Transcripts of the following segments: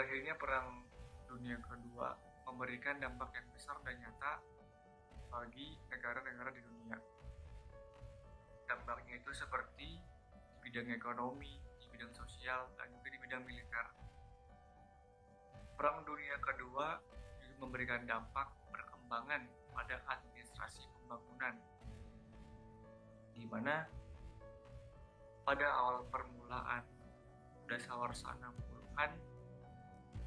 Berakhirnya Perang Dunia Kedua memberikan dampak yang besar dan nyata bagi negara-negara di dunia. Dampaknya itu seperti di bidang ekonomi, di bidang sosial, dan juga di bidang militer. Perang Dunia Kedua juga memberikan dampak perkembangan pada administrasi pembangunan, di mana pada awal permulaan dasawarsa 60-an,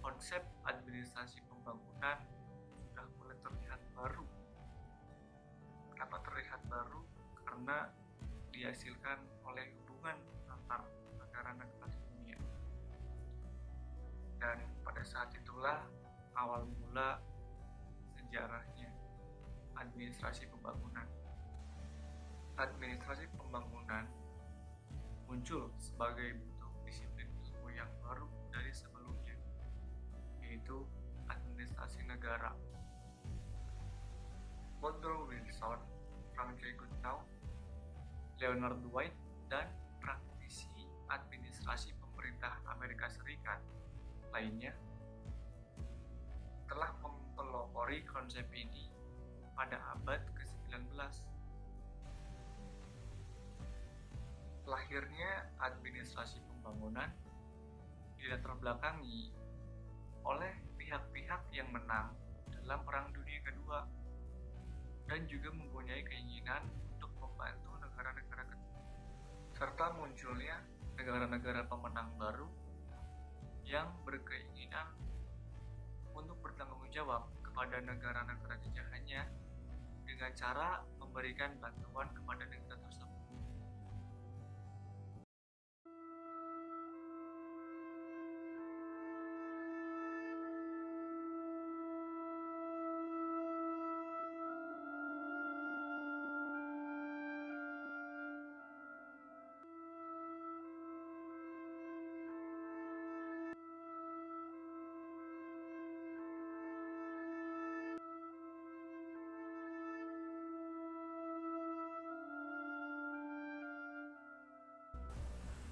konsep administrasi pembangunan sudah mulai terlihat baru. Kenapa terlihat baru? Karena dihasilkan oleh hubungan antar negara-negara di dunia. Dan pada saat itulah awal mula sejarahnya administrasi pembangunan. Administrasi pembangunan muncul sebagai bentuk disiplin ilmu yang baru dari sebelumnya, yaitu administrasi negara. Woodrow Wilson, Frank J. Goodenough, Leonard Dwight, dan praktisi administrasi pemerintah Amerika Serikat lainnya telah mempelopori konsep ini pada abad ke-19. Lahirnya administrasi pembangunan dilatar belakangi oleh pihak-pihak yang menang dalam Perang Dunia Kedua dan juga mempunyai keinginan untuk membantu negara-negara kecil, serta munculnya negara-negara pemenang baru yang berkeinginan untuk bertanggung jawab kepada negara-negara jajahannya dengan cara memberikan bantuan kepada negara tersebut.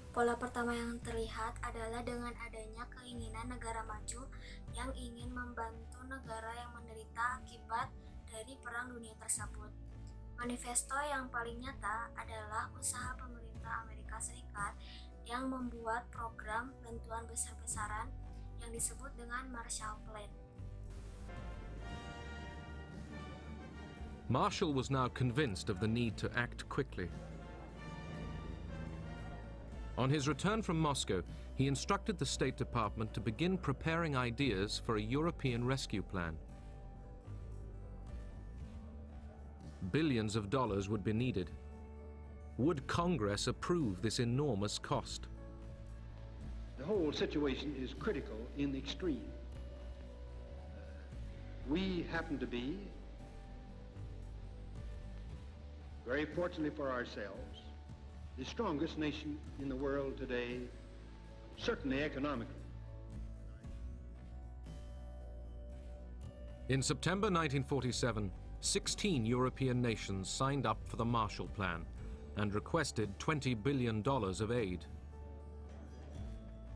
Pola pertama yang terlihat adalah dengan adanya keinginan negara maju yang ingin membantu negara yang menderita akibat dari Perang Dunia tersebut. Manifesto yang paling nyata adalah usaha pemerintah Amerika Serikat yang membuat program bantuan besar-besaran yang disebut dengan Marshall Plan. Marshall was now convinced of the need to act quickly. On his return from Moscow, he instructed the State Department to begin preparing ideas for a European rescue plan. Billions of dollars would be needed. Would Congress approve this enormous cost? The whole situation is critical in the extreme. We happen to be, very fortunately for ourselves, the strongest nation in the world today, certainly economically. In September 1947, 16 European nations signed up for the Marshall Plan and requested $20 billion of aid.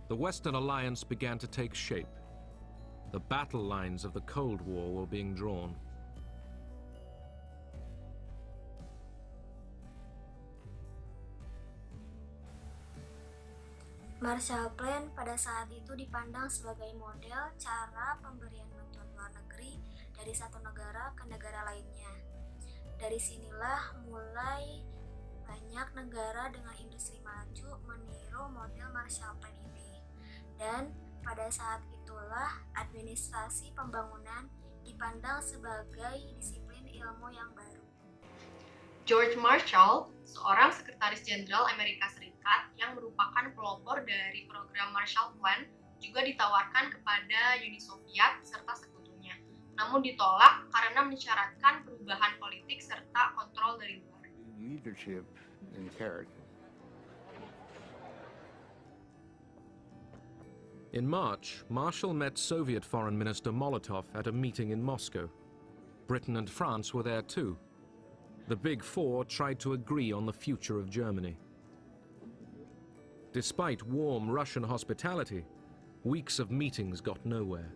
The Western Alliance began to take shape. The battle lines of the Cold War were being drawn. Marshall Plan pada saat itu dipandang sebagai model cara pemberian bantuan luar negeri dari satu negara ke negara lainnya. Dari sinilah mulai banyak negara dengan industri maju meniru model Marshall Plan ini. Dan pada saat itulah administrasi pembangunan dipandang sebagai disiplin ilmu yang baru. George Marshall, seorang sekretaris jenderal Amerika Serikat yang merupakan pelopor dari program Marshall Plan, juga ditawarkan kepada Uni Soviet serta sekutunya, namun ditolak karena mensyaratkan perubahan politik serta kontrol dari luar. Leadership and character. In March, Marshall met Soviet Foreign Minister Molotov at a meeting in Moscow. Britain and France were there too. The Big Four tried to agree on the future of Germany. Despite warm Russian hospitality, Weeks of meetings got nowhere.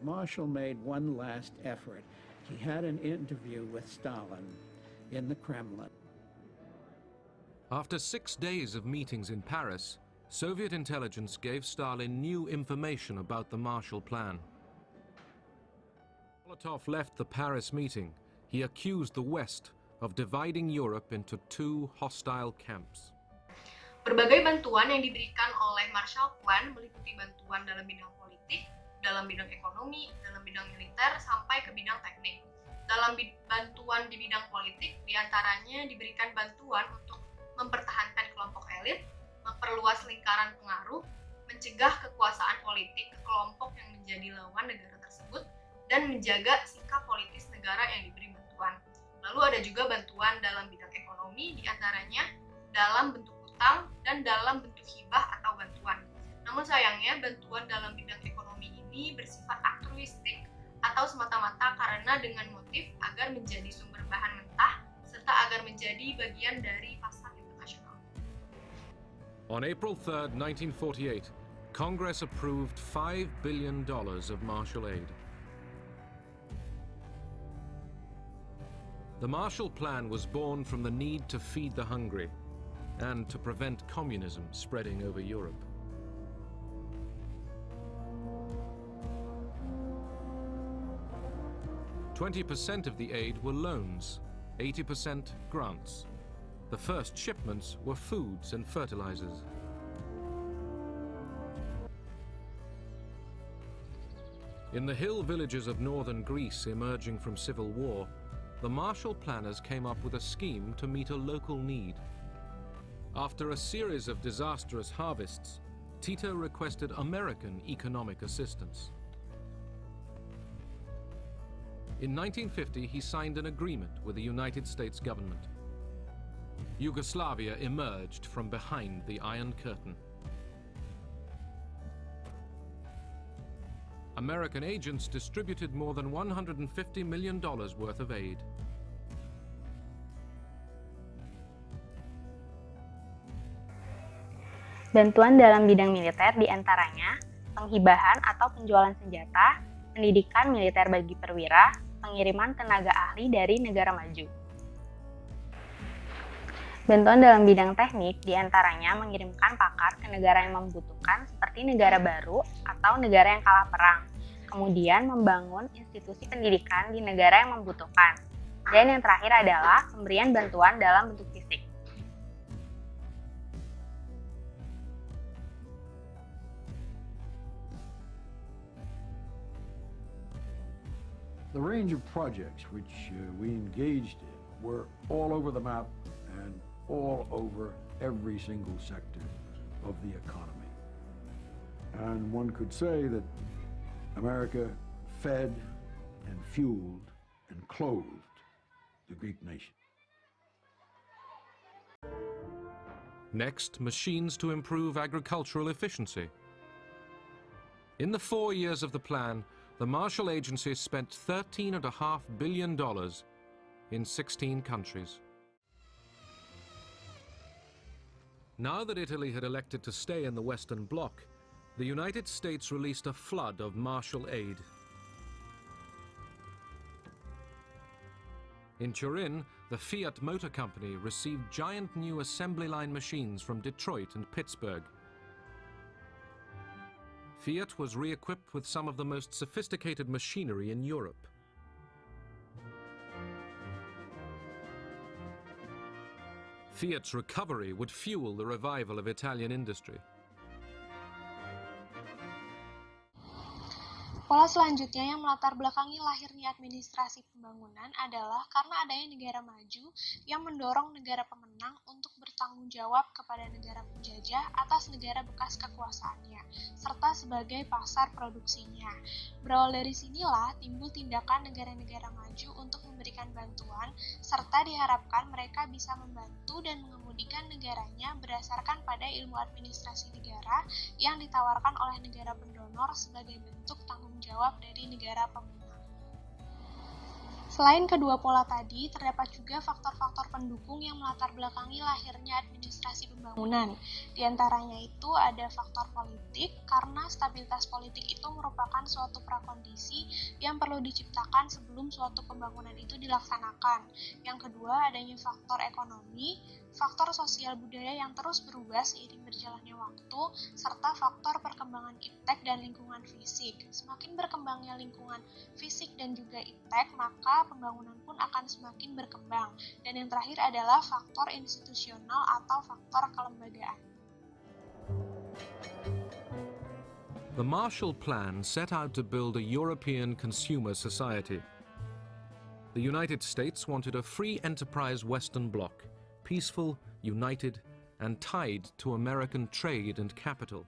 Marshall made one last effort. He had an interview with Stalin in the Kremlin. After 6 days of meetings in Paris, Soviet intelligence gave Stalin new information about the Marshall Plan. Molotov left the Paris meeting. He accused the West of dividing Europe into two hostile camps. Berbagai bantuan yang diberikan oleh Marshall Plan meliputi bantuan dalam bidang politik, dalam bidang ekonomi, dalam bidang militer, sampai ke bidang teknik. Dalam bantuan di bidang politik, diantaranya diberikan bantuan untuk mempertahankan kelompok elit, memperluas lingkaran pengaruh, mencegah kekuasaan politik ke kelompok yang menjadi lawan negara tersebut, dan menjaga sikap politis negara yang diberi bantuan. Lalu ada juga bantuan dalam bidang ekonomi, diantaranya dalam bentuk utang dan dalam bentuk hibah atau bantuan. Namun sayangnya, bantuan dalam bidang ekonomi ini bersifat altruistik atau semata-mata karena dengan motif agar menjadi sumber bahan mentah serta agar menjadi bagian dari pasar internasional. On April 3, 1948, Congress approved $5 billion of Marshall aid. The Marshall Plan was born from the need to feed the hungry and to prevent communism spreading over Europe. $20% of the aid were loans, 80% grants. The first shipments were foods and fertilizers. In the hill villages of northern Greece emerging from civil war, the Marshall planners came up with a scheme to meet a local need. After a series of disastrous harvests, Tito requested American economic assistance. In 1950, he signed an agreement with the United States government. Yugoslavia emerged from behind the Iron Curtain. American agents distributed more than $150 million worth of aid. Bantuan dalam bidang militer diantaranya penghibahan atau penjualan senjata, pendidikan militer bagi perwira, pengiriman tenaga ahli dari negara maju. Bantuan dalam bidang teknik diantaranya mengirimkan pakar ke negara yang membutuhkan seperti negara baru atau negara yang kalah perang, kemudian membangun institusi pendidikan di negara yang membutuhkan. Dan yang terakhir adalah pemberian bantuan dalam bentuk fisik. The range of projects which we engaged in were all over the map and all over every single sector of the economy. And one could say that America fed and fueled and clothed the Greek nation. Next, machines to improve agricultural efficiency. In the 4 years of the plan, the Marshall Agency spent $13.5 billion in 16 countries. Now that Italy had elected to stay in the Western Bloc, the United States released a flood of Marshall aid. In Turin, the Fiat Motor Company received giant new assembly line machines from Detroit and Pittsburgh. Fiat was re-equipped with some of the most sophisticated machinery in Europe. Fiat's recovery would fuel the revival of Italian industry. Pola selanjutnya yang melatar belakangi lahirnya administrasi pembangunan adalah karena adanya negara maju yang mendorong negara pemenang untuk bertanggung jawab kepada negara penjajah atas negara bekas kekuasaannya, serta sebagai pasar produksinya. Berawal dari sinilah timbul tindakan negara-negara maju untuk memberikan bantuan, serta diharapkan mereka bisa membantu dan mengemudikan negaranya berdasarkan pada ilmu administrasi negara yang ditawarkan oleh negara pendonor sebagai bentuk tanggung jawab dari negara pemenang. Selain kedua pola tadi, terdapat juga faktor-faktor pendukung yang melatar belakangi lahirnya administrasi pembangunan. Di antaranya itu ada faktor politik, karena stabilitas politik itu merupakan suatu prakondisi yang perlu diciptakan sebelum suatu pembangunan itu dilaksanakan. Yang kedua, adanya faktor ekonomi, faktor sosial budaya yang terus berubah seiring berjalannya waktu, serta faktor perkembangan iptek dan lingkungan fisik. Semakin berkembangnya lingkungan fisik dan juga iptek, maka pembangunan pun akan semakin berkembang. Dan yang terakhir adalah faktor institusional atau faktor kelembagaan. The Marshall Plan set out to build a European consumer society. The United States wanted a free enterprise Western bloc, peaceful, united, and tied to American trade and capital.